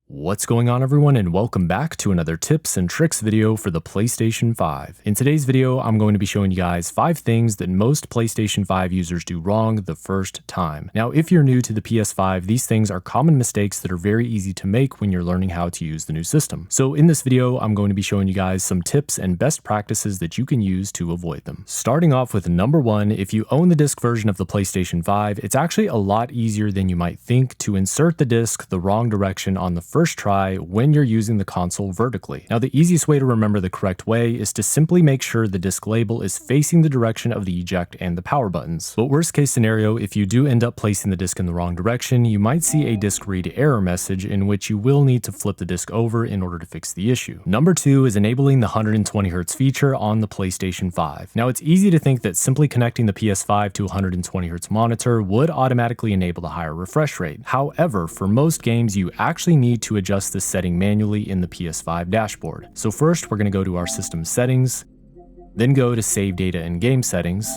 What's going on, everyone, and welcome back to another tips and tricks video for the PlayStation 5. In today's video, I'm going to be showing you guys 5 things that most PlayStation 5 users do wrong the first time. Now, if you're new to the PS5, these things are common mistakes that are very easy to make when you're learning how to use the new system. So in this video, I'm going to be showing you guys some tips and best practices that you can use to avoid them. Starting off with number 1, if you own the disc version of the PlayStation 5, it's actually a lot easier than you might think to insert the disc the wrong direction on the first try when you're using the console vertically. Now, the easiest way to remember the correct way is to simply make sure the disc label is facing the direction of the eject and the power buttons. But worst case scenario, if you do end up placing the disc in the wrong direction, you might see a disc read error message in which you will need to flip the disc over in order to fix the issue. Number 2 is enabling the 120Hz feature on the PlayStation 5. Now, it's easy to think that simply connecting the PS5 to a 120Hz monitor would automatically enable the higher refresh rate. However, for most games, you actually need to adjust this setting manually in the PS5 dashboard. So first, we're going to go to our system settings, then go to save data and game settings,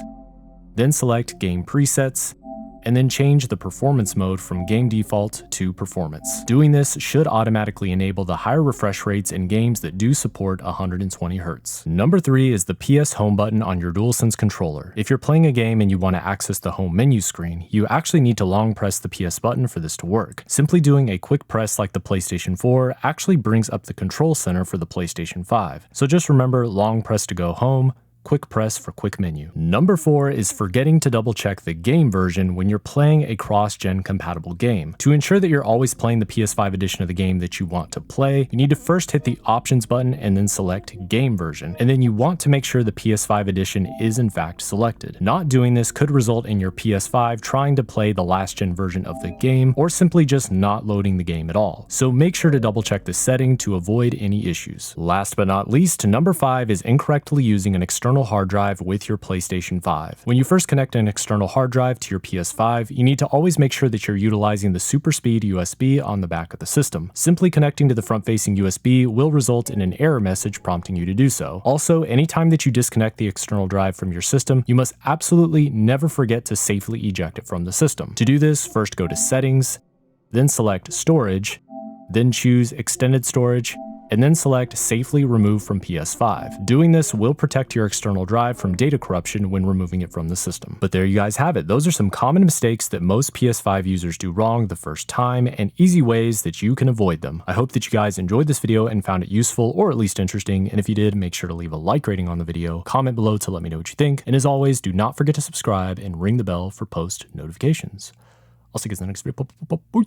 then select game presets, and then change the performance mode from game default to performance. Doing this should automatically enable the higher refresh rates in games that do support 120Hz. Number 3 is the PS Home button on your DualSense controller. If you're playing a game and you want to access the home menu screen, you actually need to long press the PS button for this to work. Simply doing a quick press like the PlayStation 4 actually brings up the control center for the PlayStation 5. So just remember, long press to go home, quick press for quick menu. Number 4 is forgetting to double check the game version when you're playing a cross-gen compatible game. To ensure that you're always playing the PS5 edition of the game that you want to play, you need to first hit the options button and then select game version. And then you want to make sure the PS5 edition is in fact selected. Not doing this could result in your PS5 trying to play the last gen version of the game or simply just not loading the game at all. So make sure to double check this setting to avoid any issues. Last but not least, number 5 is incorrectly using an external hard drive with your PlayStation 5. When you first connect an external hard drive to your PS5, you need to always make sure that you're utilizing the super speed USB on the back of the system. Simply connecting to the front-facing USB will result in an error message prompting you to do so. Also, anytime that you disconnect the external drive from your system, you must absolutely never forget to safely eject it from the system. To do this, first go to Settings, then select Storage, then choose Extended Storage, and then select Safely Remove from PS5. Doing this will protect your external drive from data corruption when removing it from the system. But there you guys have it. Those are some common mistakes that most PS5 users do wrong the first time and easy ways that you can avoid them. I hope that you guys enjoyed this video and found it useful or at least interesting. And if you did, make sure to leave a like rating on the video, comment below to let me know what you think. And as always, do not forget to subscribe and ring the bell for post notifications. I'll see you guys in the next video. Bye.